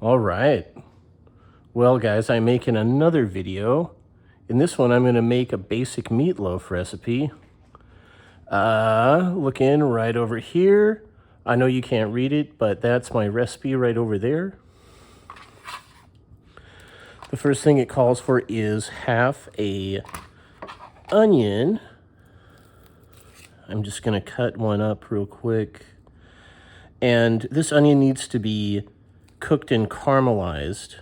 All right. Well, guys, I'm making another video. In this one, I'm going to make a basic meatloaf recipe. Looking right over here. I know you can't read it, but that's my recipe right over there. The first thing it calls for is half a onion. I'm just going to cut one up real quick. And this onion needs to be cooked and caramelized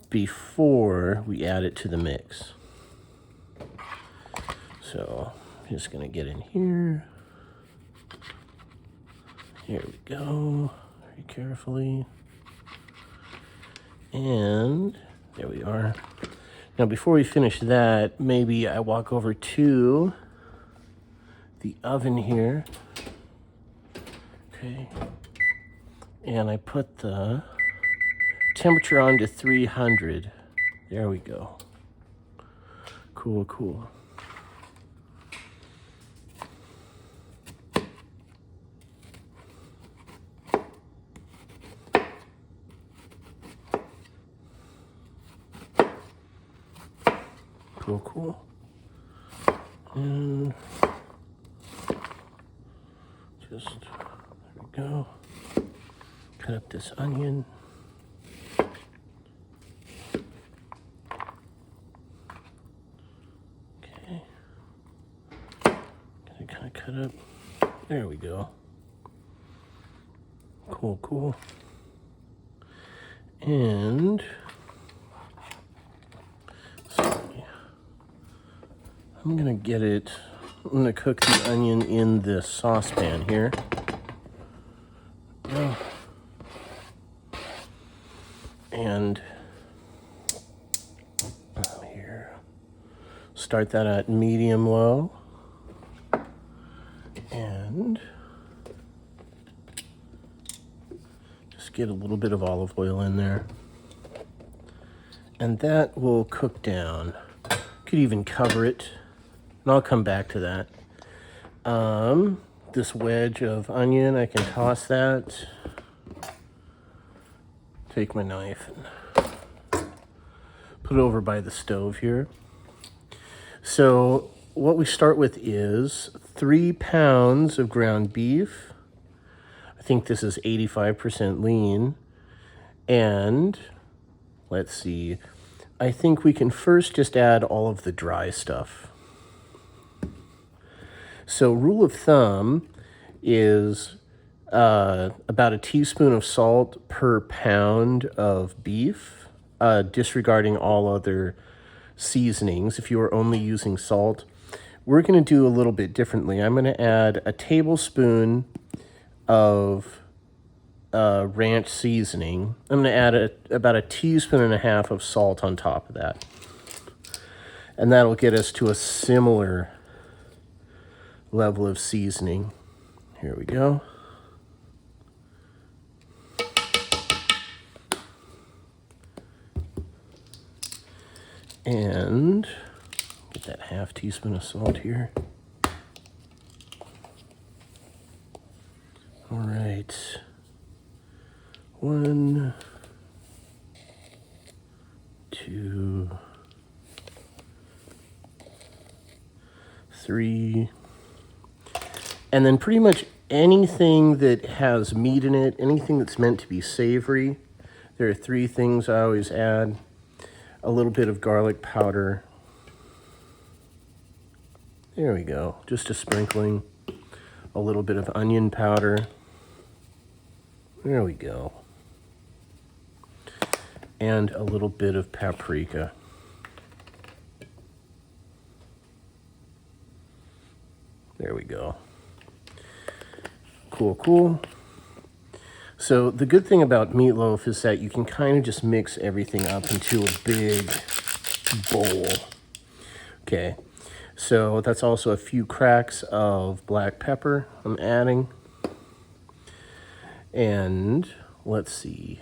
before we add it to the mix. So I'm just going to get in here. Here we go, very carefully. And there we are. Now before we finish that, maybe I walk over to the oven here. Okay. And I put the temperature on to 300. There we go. Cool, cool. Cool, cool. And just, there we go. Cut up this onion. Okay. Gonna kind of cut up. There we go. Cool, cool. And I'm gonna get it, I'm gonna cook the onion in this saucepan here. And here, start that at medium low. And just get a little bit of olive oil in there. And that will cook down. Could even cover it. And I'll come back to that. This wedge of onion, I can toss that. Take my knife and put it over by the stove here. So what we start with is 3 pounds of ground beef. I think this is 85% lean. And let's see, I think we can first just add all of the dry stuff. So rule of thumb is about a teaspoon of salt per pound of beef, disregarding all other seasonings. If you are only using salt, we're going to do a little bit differently. I'm going to add a tablespoon of ranch seasoning. I'm going to add about a teaspoon and a half of salt on top of that. And that'll get us to a similar level of seasoning. Here we go. And get that half teaspoon of salt here. All right. 1, 2, 3. And then pretty much anything that has meat in it, anything that's meant to be savory, there are 3 things I always add. A little bit of garlic powder. There we go, just a sprinkling. A little bit of onion powder. There we go. And a little bit of paprika. There we go. Cool, cool. So the good thing about meatloaf is that you can kind of just mix everything up into a big bowl. Okay, so that's also a few cracks of black pepper I'm adding. And let's see.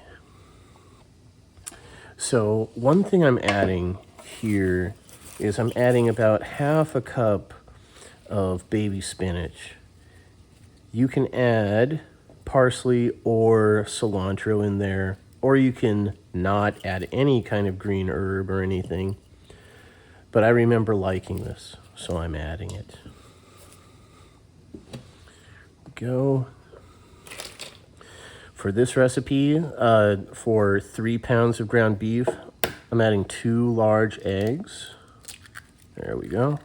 So one thing I'm adding here is I'm adding about half a cup of baby spinach. You can add parsley or cilantro in there, or you can not add any kind of green herb or anything. But I remember liking this, so I'm adding it. Go. For this recipe, for 3 pounds of ground beef, I'm adding 2 large eggs. There we go.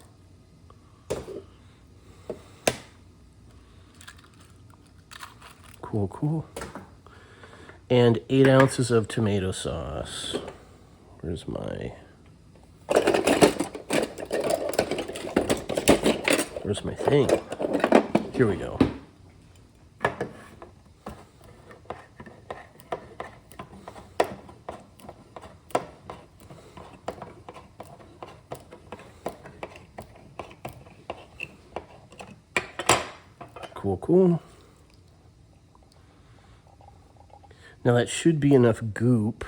Cool, cool. And 8 ounces of tomato sauce. Where's my thing? Here we go. Cool, cool. Now that should be enough goop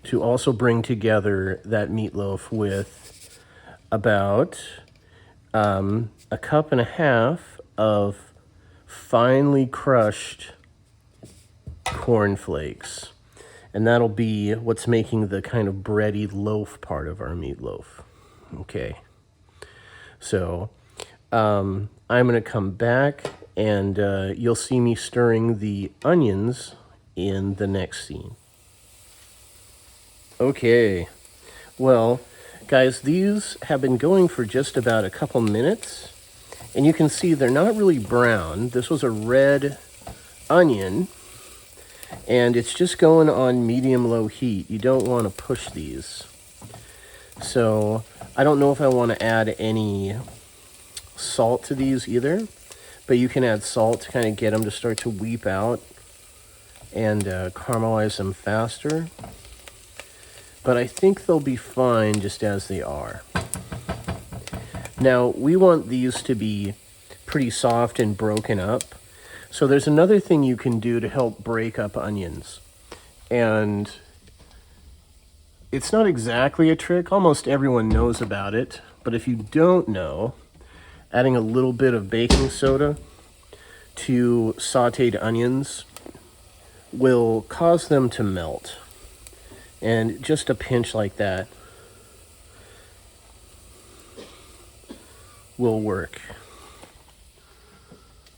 to also bring together that meatloaf with about a cup and a half of finely crushed cornflakes. And that'll be what's making the kind of bready loaf part of our meatloaf. Okay. So I'm going to come back and you'll see me stirring the onions in the next scene. Okay. Well, guys, these have been going for just about a couple minutes. And you can see they're not really brown. This was a red onion. And it's just going on medium-low heat. You don't want to push these. So I don't know if I want to add any salt to these either. But you can add salt to kind of get them to start to weep out and caramelize them faster. But I think they'll be fine just as they are. Now, we want these to be pretty soft and broken up. So there's another thing you can do to help break up onions. And it's not exactly a trick. Almost everyone knows about it. But if you don't know, adding a little bit of baking soda to sauteed onions will cause them to melt. And just a pinch like that will work.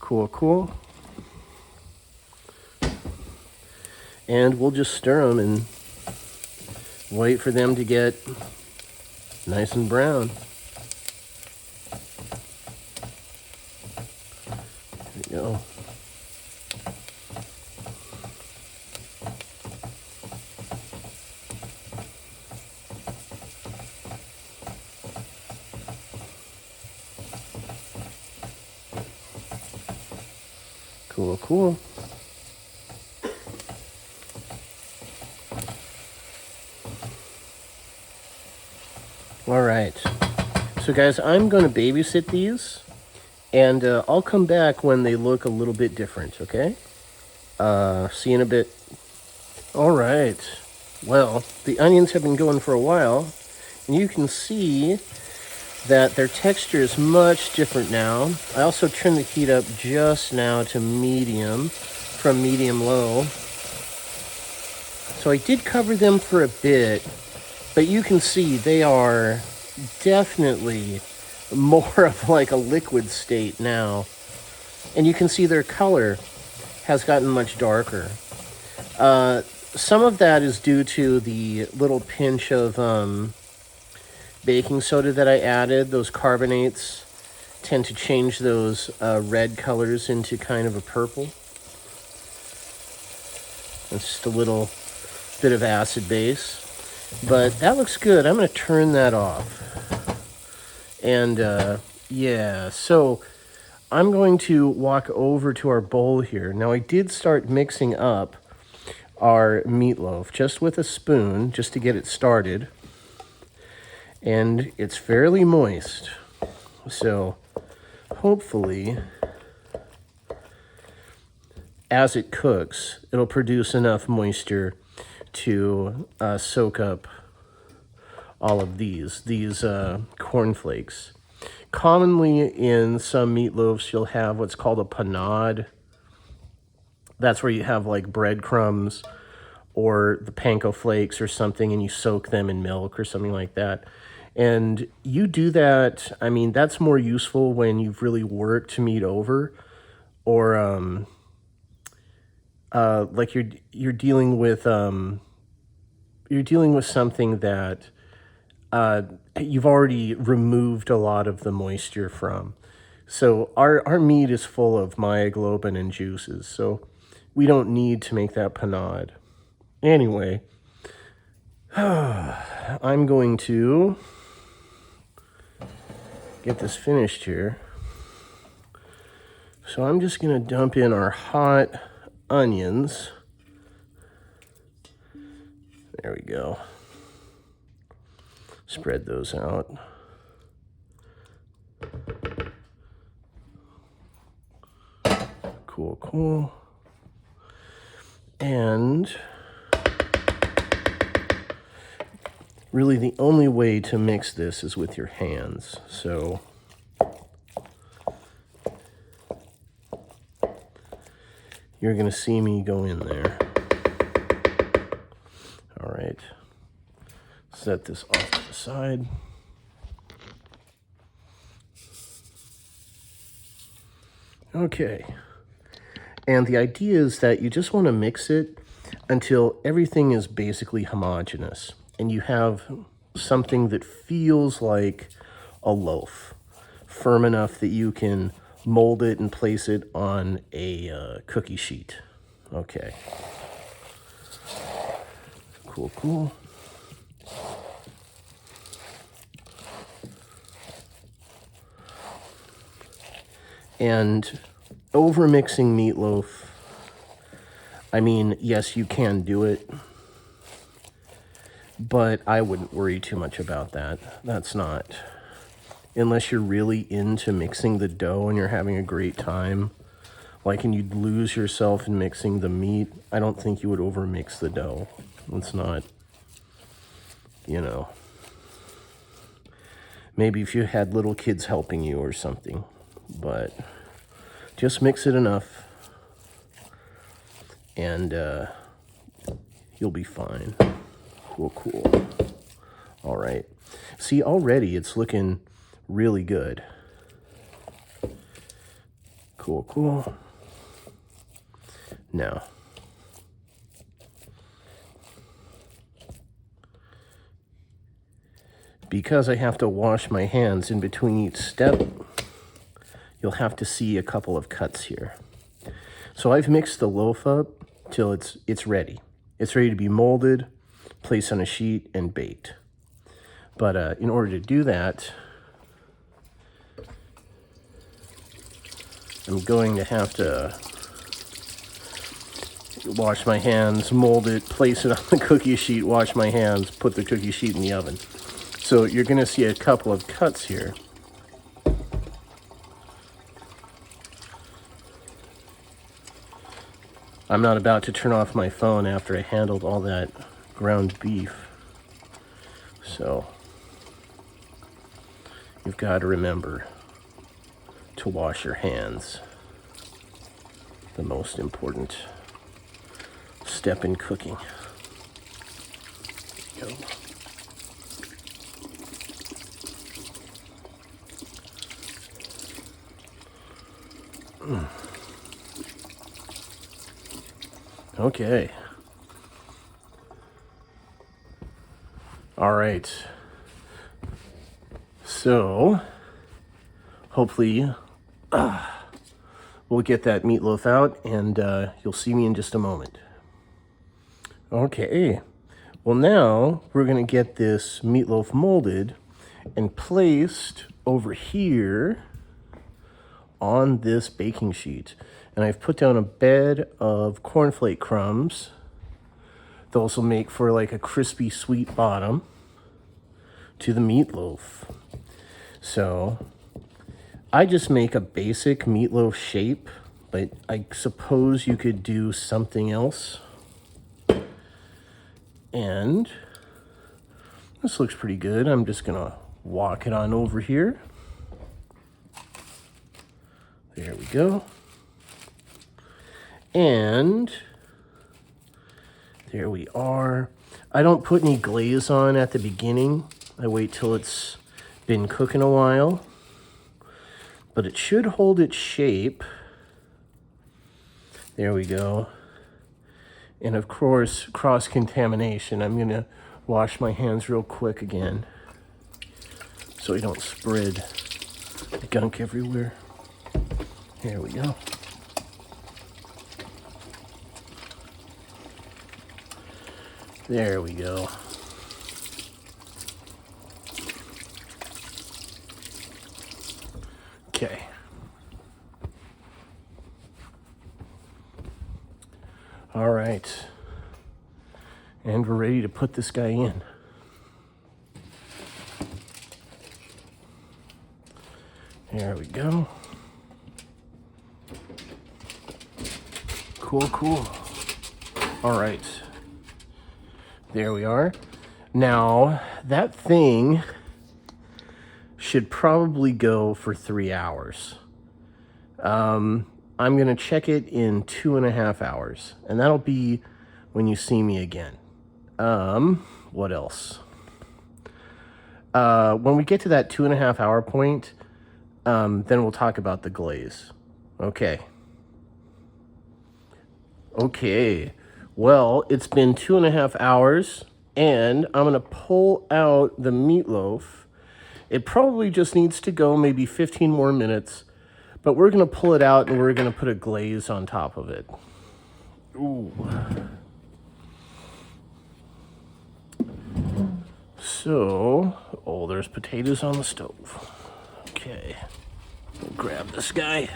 Cool, cool. And we'll just stir them and wait for them to get nice and brown. There we go. Cool, cool. All right. So guys, I'm going to babysit these, and I'll come back when they look a little bit different, okay? See you in a bit. All right. Well, the onions have been going for a while, and you can see that their texture is much different now. I also turned the heat up just now to medium from medium-low. So I did cover them for a bit, but you can see they are definitely more of like a liquid state now. And you can see their color has gotten much darker. Some of that is due to the little pinch of baking soda that I added. Those carbonates tend to change those red colors into kind of a purple. It's just a little bit of acid base. But that looks good. I'm going to turn that off. And yeah, so I'm going to walk over to our bowl here. Now I did start mixing up our meatloaf just with a spoon just to get it started. And it's fairly moist. So hopefully as it cooks, it'll produce enough moisture to soak up all of these cornflakes. Commonly in some meatloafs, you'll have what's called a panade. That's where you have like breadcrumbs or the panko flakes or something, and you soak them in milk or something like that. And you do that, I mean, that's more useful when you've really worked meat over, or like you're dealing with something that you've already removed a lot of the moisture from. So our meat is full of myoglobin and juices, so we don't need to make that panade. Anyway, I'm going to get this finished here. So I'm just going to dump in our hot onions. There we go. Spread those out. Cool, cool. And really the only way to mix this is with your hands. So you're going to see me go in there. All right. Set this off to the side. Okay. And the idea is that you just want to mix it until everything is basically homogeneous and you have something that feels like a loaf, firm enough that you can mold it and place it on a cookie sheet. Okay. Cool, cool. And over mixing meatloaf, I mean, yes, you can do it, but I wouldn't worry too much about that. That's not, unless you're really into mixing the dough and you're having a great time, like, and you'd lose yourself in mixing the meat, I don't think you would over mix the dough. It's not, you know, maybe if you had little kids helping you or something, but just mix it enough and you'll be fine. Cool, cool. All right. See, already it's looking really good. Cool, cool. Now, because I have to wash my hands in between each step, you'll have to see a couple of cuts here. So I've mixed the loaf up till it's ready. It's ready to be molded, placed on a sheet, and baked. But in order to do that, I'm going to have to wash my hands, mold it, place it on the cookie sheet, wash my hands, put the cookie sheet in the oven. So you're going to see a couple of cuts here. I'm not about to turn off my phone after I handled all that ground beef. So you've got to remember to wash your hands. The most important step in cooking. There you go. Okay. All right. So, hopefully, we'll get that meatloaf out, and you'll see me in just a moment. Okay. Well, now we're going to get this meatloaf molded and placed over here on this baking sheet. And I've put down a bed of cornflake crumbs. Those will make for like a crispy sweet bottom to the meatloaf. So I just make a basic meatloaf shape, but I suppose you could do something else. And this looks pretty good. I'm just gonna walk it on over here. There we go. And there we are. I don't put any glaze on at the beginning. I wait till it's been cooking a while. But it should hold its shape. There we go. And of course, cross-contamination. I'm gonna wash my hands real quick again so we don't spread the gunk everywhere. There we go. There we go. Okay. All right. And we're ready to put this guy in. There we go. Cool, cool. All right. There we are. Now, that thing should probably go for 3 hours. I'm going to check it in 2.5 hours, and that'll be when you see me again. What else? When we get to that 2.5 hour point, then we'll talk about the glaze. Okay. Okay. Well, it's been 2.5 hours, and I'm going to pull out the meatloaf. It probably just needs to go maybe 15 more minutes, but we're going to pull it out and we're going to put a glaze on top of it. Ooh. So, oh, there's potatoes on the stove. Okay. We'll grab this guy.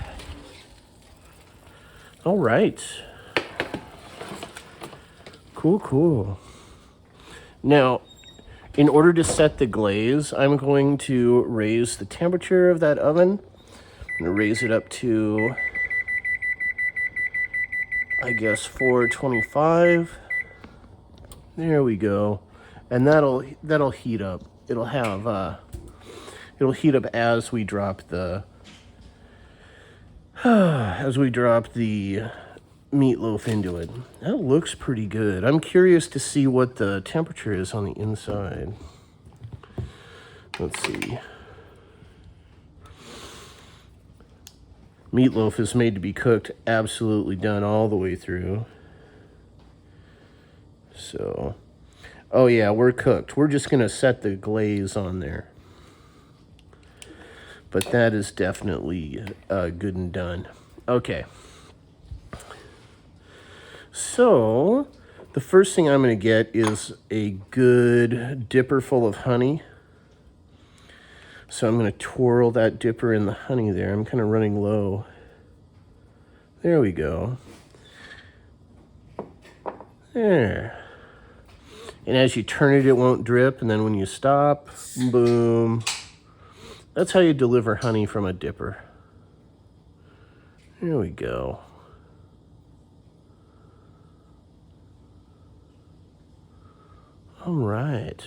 All right. Cool, cool. Now, in order to set the glaze, I'm going to raise the temperature of that oven. I'm going to raise it up to, I guess, 425. There we go. And that'll heat up. It'll heat up as we drop the meatloaf into it. That looks pretty good. I'm curious to see what the temperature is on the inside. Let's see. Meatloaf is made to be cooked absolutely done all the way through. So, oh yeah, we're cooked. We're just gonna set the glaze on there. But that is definitely good and done. Okay. So, the first thing I'm going to get is a good dipper full of honey. So I'm going to twirl that dipper in the honey there. I'm kind of running low. There we go. There. And as you turn it, it won't drip. And then when you stop, boom. That's how you deliver honey from a dipper. There we go. All right.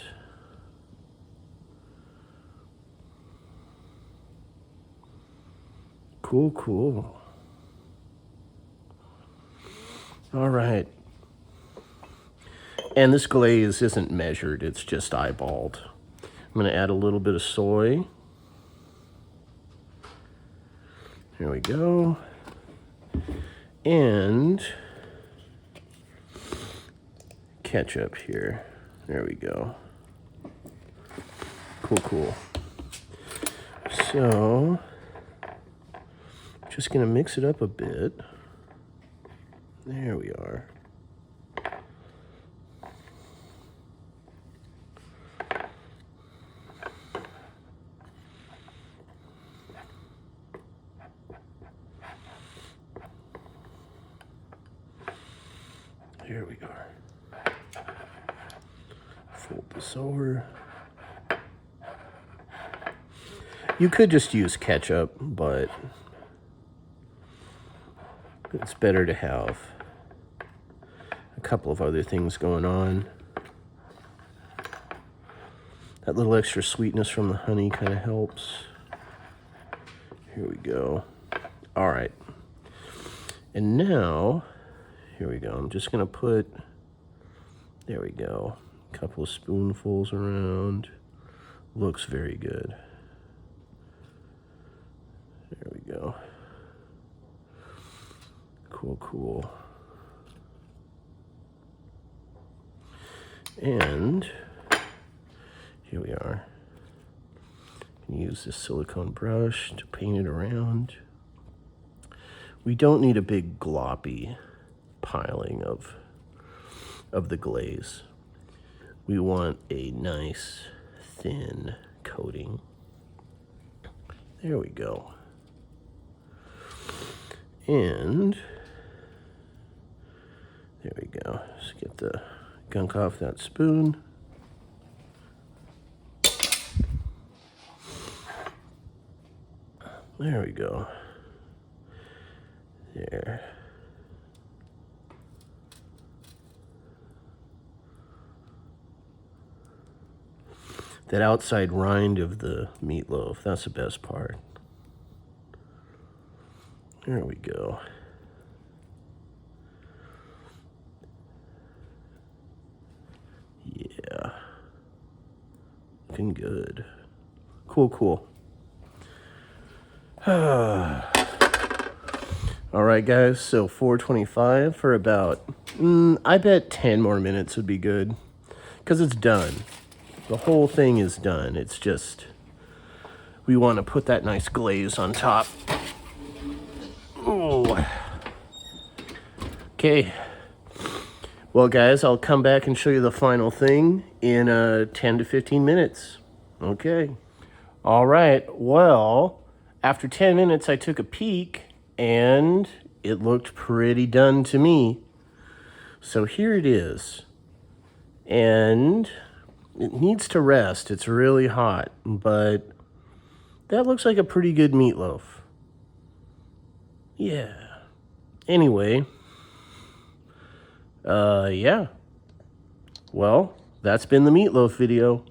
Cool, cool. All right. And this glaze isn't measured, it's just eyeballed. I'm going to add a little bit of soy. Here we go. And ketchup here. There we go. Cool, cool. So, just gonna mix it up a bit. There we are. Here we are. Fold this over. You could just use ketchup, but it's better to have a couple of other things going on. That little extra sweetness from the honey kind of helps. Here we go. All right. And now Here we go. I'm just gonna put, there we go, a couple of spoonfuls around. Looks very good. There we go. Cool, cool. And here we are. Use this silicone brush to paint it around. We don't need a big gloppy piling of the glaze. We want a nice thin coating. There we go. And there we go. Just get the gunk off that spoon. There we go. There. That outside rind of the meatloaf, that's the best part. There we go. Yeah. Looking good. Cool, cool. All right, guys, so 425 for about, I bet 10 more minutes would be good, because it's done. The whole thing is done. It's just, we want to put that nice glaze on top. Ooh. Okay. Well, guys, I'll come back and show you the final thing in 10 to 15 minutes. Okay. All right. Well, after 10 minutes, I took a peek, and it looked pretty done to me. So here it is. And it needs to rest. It's really hot, but that looks like a pretty good meatloaf. Yeah. Anyway, yeah. Well, that's been the meatloaf video.